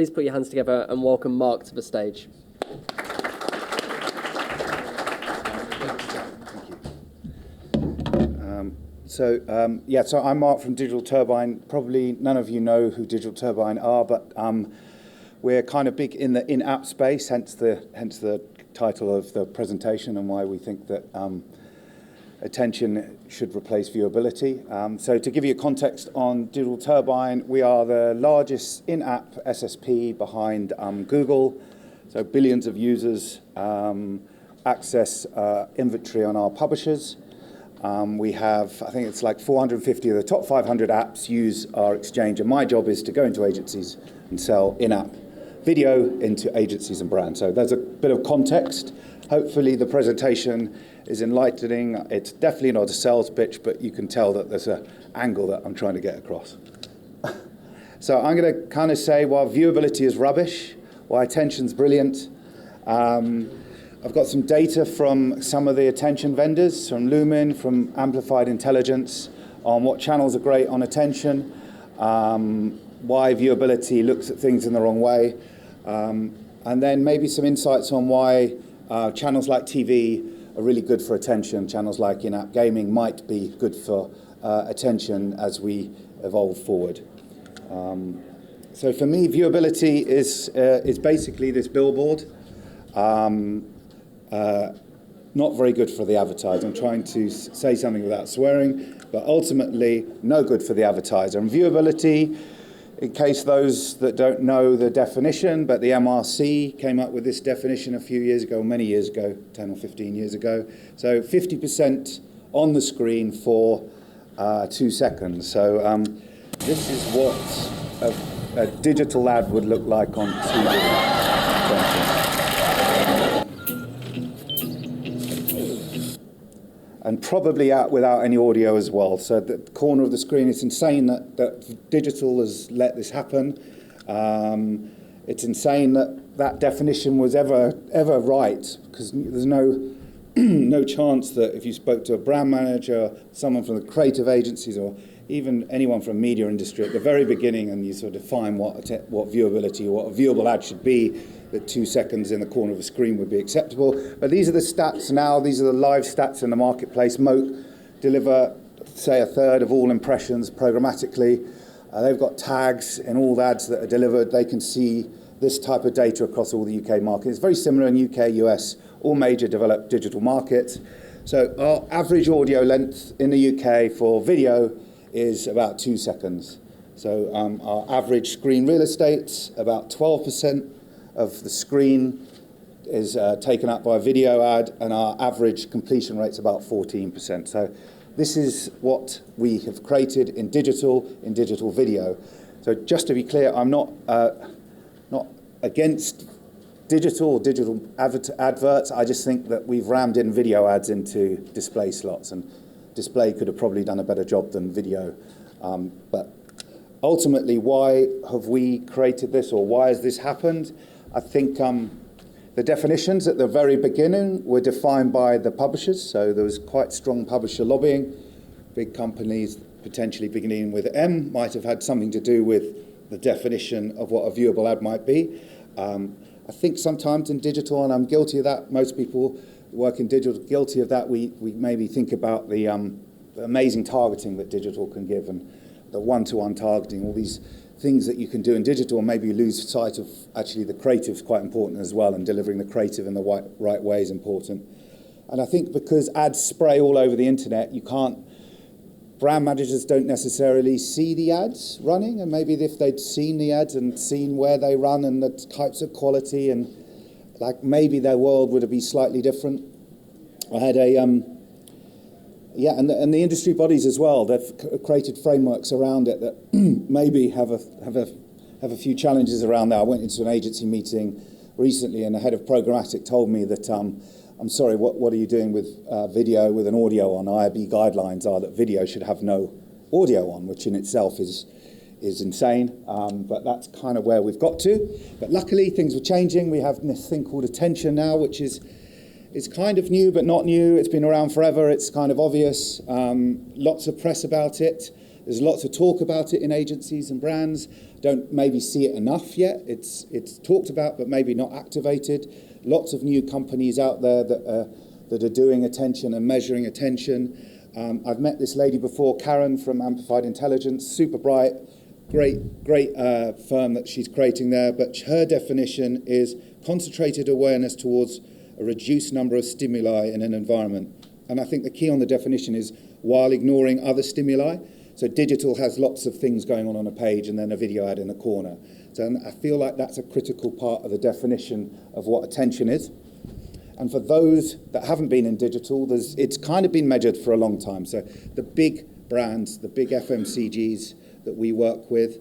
Please put your hands together and welcome Mark to the stage. So I'm Mark from Digital Turbine. Probably none of you know who Digital Turbine are, but we're kind of big in the in-app space, hence the title of the presentation and why we think that attention should replace viewability. So to give you a context on Digital Turbine, we are the largest in-app SSP behind Google. So billions of users access inventory on our publishers. We have, I think it's like 450 of the top 500 apps use our exchange, and my job is to go into agencies and sell in-app video into agencies and brands. So there's a bit of context. Hopefully the presentation is enlightening. It's definitely not a sales pitch, but you can tell that there's an angle that I'm trying to get across. So I'm going to kind of say, while viewability is rubbish, why attention's brilliant. I've got some data from some of the attention vendors, from Lumen, from Amplified Intelligence, on what channels are great on attention, why viewability looks at things in the wrong way, and then maybe some insights on why channels like TV are really good for attention. Channels like in-app gaming might be good for attention as we evolve forward. So for me, viewability is basically this billboard. Not very good for the advertiser. I'm trying to say something without swearing, but ultimately no good for the advertiser. And viewability, in case those that don't know the definition, but the MRC came up with this definition a few years ago, many years ago, 10 or 15 years ago. So 50% on the screen for 2 seconds. So this is what a digital ad would look like on TV. And probably out without any audio as well. So the corner of the screen, it's insane that digital has let this happen. It's insane that definition was ever right, because there's no chance that if you spoke to a brand manager, someone from the creative agencies, or even anyone from media industry at the very beginning, and you sort of define what viewability or what a viewable ad should be, that 2 seconds in the corner of a screen would be acceptable. But these are the stats now. These are the live stats in the marketplace. Moat deliver, say, 1/3 of all impressions programmatically. They've got tags in all the ads that are delivered. They can see this type of data across all the UK markets. It's very similar in UK, US, all major developed digital markets. So our average audio length in the UK for video is about 2 seconds. So our average screen real estate, about 12% of the screen is taken up by a video ad, and our average completion rate's about 14%. So this is what we have created in digital video. So just to be clear, I'm not against digital adverts. I just think that we've rammed in video ads into display slots, and display could have probably done a better job than video. But ultimately, why have we created this, or why has this happened? I think the definitions at the very beginning were defined by the publishers, so there was quite strong publisher lobbying. Big companies, potentially beginning with M, might have had something to do with the definition of what a viewable ad might be. I think sometimes in digital, and I'm guilty of that, most people who work in digital are guilty of that, we maybe think about the amazing targeting that digital can give, and the one-to-one targeting, all these things that you can do in digital, and maybe you lose sight of actually the creative is quite important as well, and delivering the creative in the right way is important. And I think because ads spray all over the internet, brand managers don't necessarily see the ads running, and maybe if they'd seen the ads and seen where they run and the types of quality, and like maybe their world would have been slightly different. I had and the industry bodies as well, they've created frameworks around it that maybe have a few challenges around that. I went into an agency meeting recently, and the head of programmatic told me that, I'm sorry, what are you doing with video with an audio on? IRB guidelines are that video should have no audio on, which in itself is insane, but that's kind of where we've got to. But luckily, things were changing. We have this thing called attention now, which is kind of new, but not new. It's been around forever. It's kind of obvious. Lots of press about it. There's lots of talk about it in agencies and brands. Don't maybe see it enough yet. It's talked about, but maybe not activated. Lots of new companies out there that are doing attention and measuring attention. I've met this lady before, Karen from Amplified Intelligence, super bright, great firm that she's creating there. But her definition is concentrated awareness towards a reduced number of stimuli in an environment. And I think the key on the definition is while ignoring other stimuli. So digital has lots of things going on a page and then a video ad in the corner. So I feel like that's a critical part of the definition of what attention is. And for those that haven't been in digital, it's kind of been measured for a long time. So the big brands, the big FMCGs that we work with,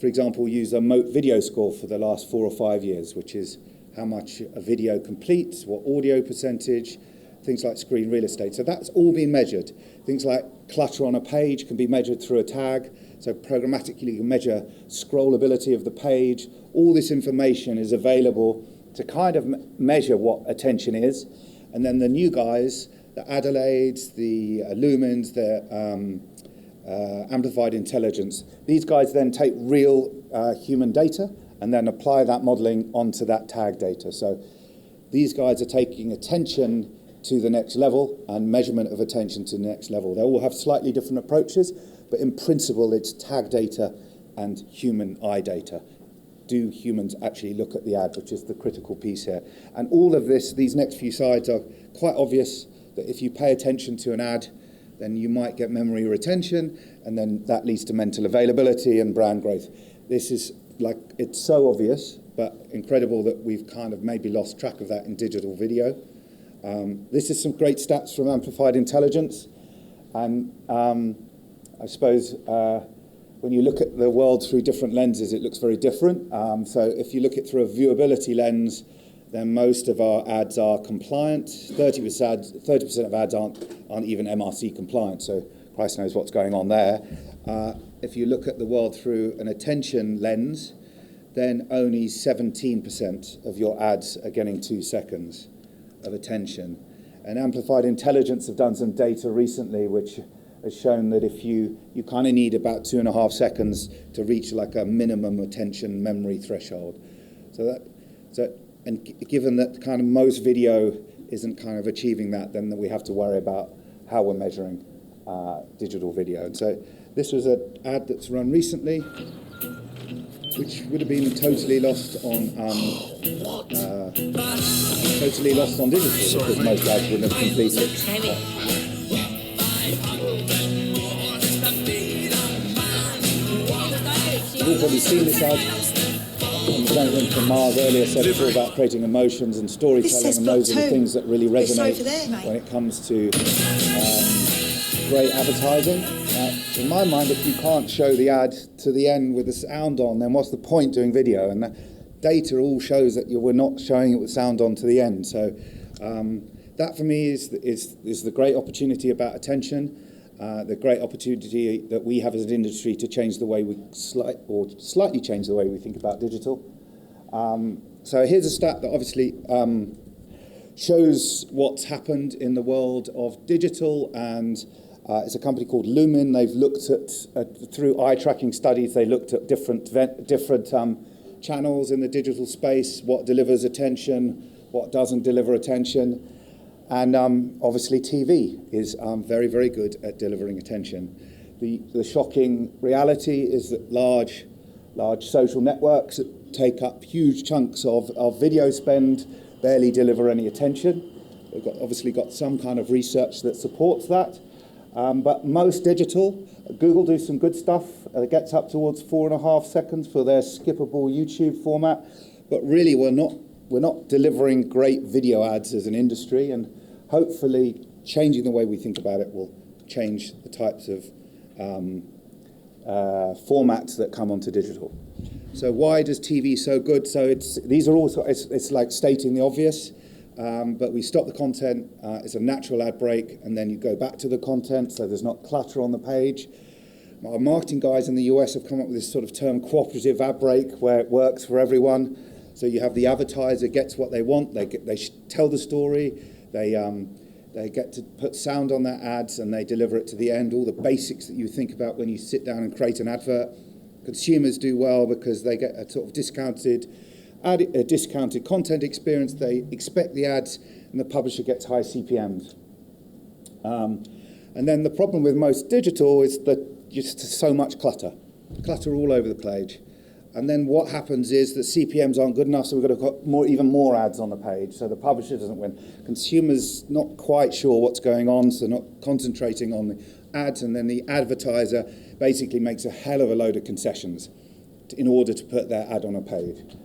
for example, use a Moat video score for the last 4 or 5 years, which is how much a video completes, what audio percentage, things like screen real estate. So that's all been measured. Things like clutter on a page can be measured through a tag. So programmatically you can measure scrollability of the page. All this information is available to kind of measure what attention is. And then the new guys, the Adelaides, the Lumens, the Amplified Intelligence, these guys then take real human data and then apply that modeling onto that tag data. So these guys are taking attention to the next level and measurement of attention to the next level. They all have slightly different approaches, but in principle it's tag data and human eye data. Do humans actually look at the ad, which is the critical piece here. And all of this, these next few slides are quite obvious that if you pay attention to an ad, then you might get memory retention, and then that leads to mental availability and brand growth. This is like, it's so obvious, but incredible that we've kind of maybe lost track of that in digital video. This is some great stats from Amplified Intelligence. And I suppose when you look at the world through different lenses, it looks very different. So if you look at through a viewability lens, then most of our ads are compliant. 30% of ads aren't even MRC compliant, so Christ knows what's going on there. If you look at the world through an attention lens, then only 17% of your ads are getting 2 seconds of attention. And Amplified Intelligence have done some data recently which has shown that if you kind of need about 2.5 seconds to reach like a minimum attention memory threshold. And given that kind of most video isn't kind of achieving that, then we have to worry about how we're measuring digital video. And so this was an ad that's run recently, which would have been totally lost on digital, because most ads wouldn't have completed. You've all probably seen this ad. And the gentleman from Mars earlier said it's all about creating emotions and storytelling, and those are the things that really resonate when it comes to great advertising. In my mind, if you can't show the ad to the end with the sound on, then what's the point doing video? And the data all shows that we're not showing it with sound on to the end. So that for me is the great opportunity about attention. The great opportunity that we have as an industry to change the way we slightly change the way we think about digital. So here's a stat that obviously shows what's happened in the world of digital, and it's a company called Lumen. They've looked at through eye tracking studies, they looked at different channels in the digital space, what delivers attention, what doesn't deliver attention. And obviously TV is very, very good at delivering attention. The shocking reality is that large social networks that take up huge chunks of video spend barely deliver any attention. They've obviously got some kind of research that supports that. But most digital, Google do some good stuff. It gets up towards 4.5 seconds for their skippable YouTube format. But really, we're not delivering great video ads as an industry, and hopefully changing the way we think about it will change the types of formats that come onto digital. So why does TV so good? So it's like stating the obvious, but we stop the content, it's a natural ad break, and then you go back to the content, so there's not clutter on the page. Our marketing guys in the US have come up with this sort of term, cooperative ad break, where it works for everyone. So you have the advertiser gets what they want, they tell the story, they They get to put sound on their ads and they deliver it to the end, all the basics that you think about when you sit down and create an advert. Consumers do well because they get a sort of discounted content experience. They expect the ads and the publisher gets high CPMs. And then the problem with most digital is that just so much clutter all over the page. And then what happens is that CPMs aren't good enough, so we've got to put even more ads on the page, so the publisher doesn't win. Consumers not quite sure what's going on, so not concentrating on the ads, and then the advertiser basically makes a hell of a load of concessions in order to put their ad on a page.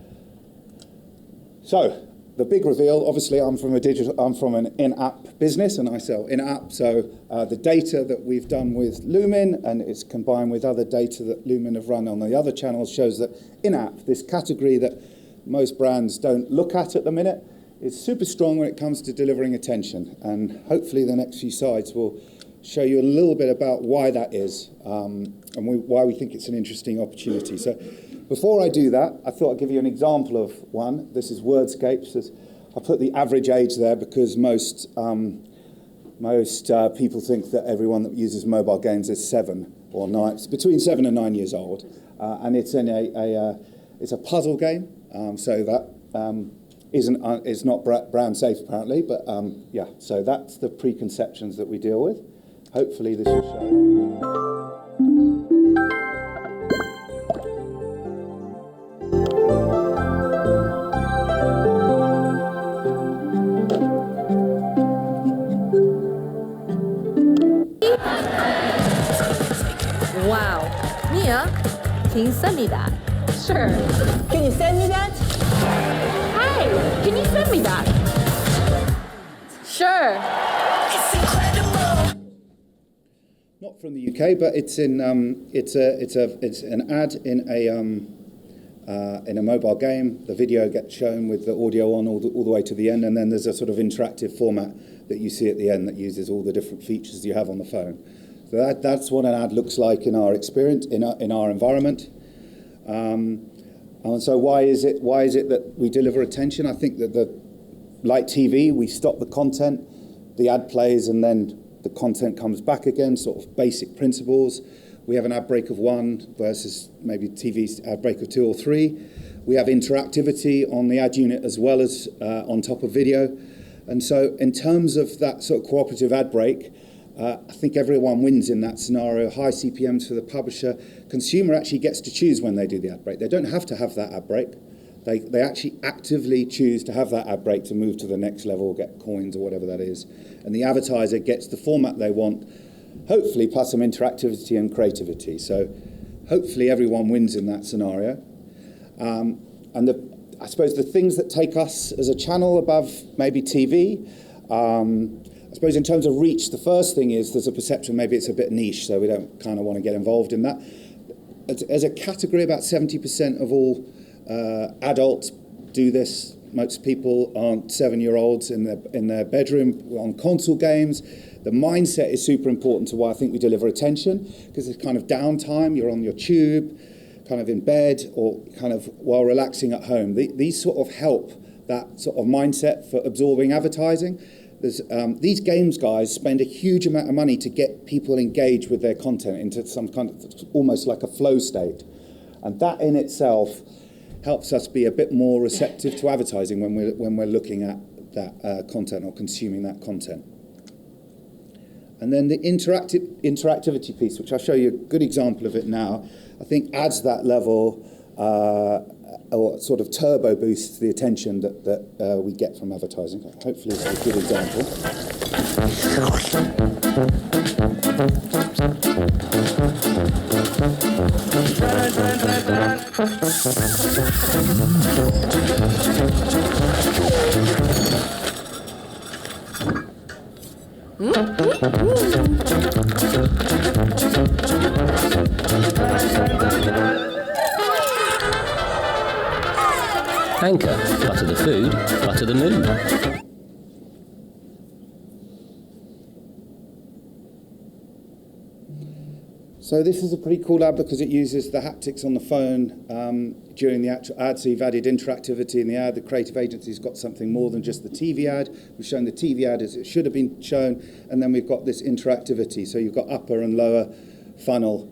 So the big reveal, obviously I'm from an in-app business and I sell in-app, so the data that we've done with Lumen, and it's combined with other data that Lumen have run on the other channels, shows that in-app, this category that most brands don't look at the minute, is super strong when it comes to delivering attention. And hopefully the next few slides will show you a little bit about why that is, and why we think it's an interesting opportunity. So before I do that, I thought I'd give you an example of one. This is Wordscapes. I put the average age there because most people think that everyone that uses mobile games is 7 or 9, it's between 7 and 9 years old, and it's in it's a puzzle game. So that is not brand safe apparently, but yeah. So that's the preconceptions that we deal with. Hopefully this will show. Wow. Mia, can you send me that? Sure. Can you send me that? Hey, can you send me that? Sure. Not from the UK, but it's in it's an ad in a mobile game. The video gets shown with the audio on all the way to the end, and then there's a sort of interactive format that you see at the end that uses all the different features you have on the phone. So that's what an ad looks like in our experience, in our environment. And so why is it that we deliver attention? I think that like TV, we stop the content, the ad plays, and then the content comes back again, sort of basic principles. We have an ad break of 1 versus maybe TV's ad break of 2 or 3. We have interactivity on the ad unit as well as on top of video. And so in terms of that sort of cooperative ad break, I think everyone wins in that scenario. High CPMs for the publisher. Consumer actually gets to choose when they do the ad break. They don't have to have that ad break. They actually actively choose to have that ad break to move to the next level, get coins or whatever that is. And the advertiser gets the format they want, hopefully plus some interactivity and creativity. So hopefully everyone wins in that scenario. And I suppose the things that take us as a channel above maybe TV, I suppose in terms of reach, the first thing is there's a perception maybe it's a bit niche, so we don't kind of want to get involved in that. As a category, about 70% of all adults do this. Most people aren't 7-year-olds in their bedroom on console games. The mindset is super important to why I think we deliver attention, because it's kind of downtime. You're on your tube, kind of in bed, or kind of while relaxing at home. These sort of help that sort of mindset for absorbing advertising. These games guys spend a huge amount of money to get people engaged with their content into some kind of almost like a flow state. And that in itself helps us be a bit more receptive to advertising when we're looking at that content or consuming that content. And then the interactivity piece, which I'll show you a good example of it now, I think adds that level or sort of turbo boosts the attention that we get from advertising. Hopefully it's a good example. Anchor, butter the food, butter the mood. So this is a pretty cool ad because it uses the haptics on the phone during the actual ad. So you've added interactivity in the ad. The creative agency's got something more than just the TV ad. We've shown the TV ad as it should have been shown, and then we've got this interactivity. So you've got upper and lower funnel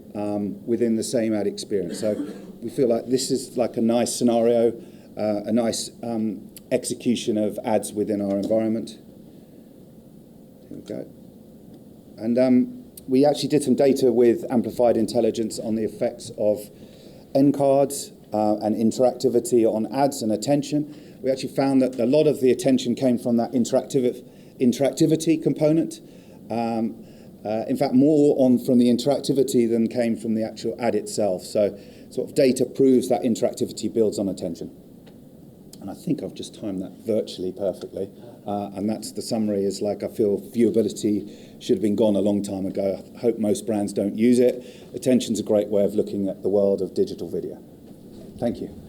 within the same ad experience. So we feel like this is like a nice scenario, a nice execution of ads within our environment. Here we go. And we actually did some data with amplified intelligence on the effects of end cards and interactivity on ads and attention. We actually found that a lot of the attention came from that interactivity component. In fact, more from the interactivity than came from the actual ad itself. So sort of data proves that interactivity builds on attention. And I think I've just timed that virtually perfectly. And that's the summary is like, I feel viewability should have been gone a long time ago. I hope most brands don't use it. Attention's a great way of looking at the world of digital video. Thank you.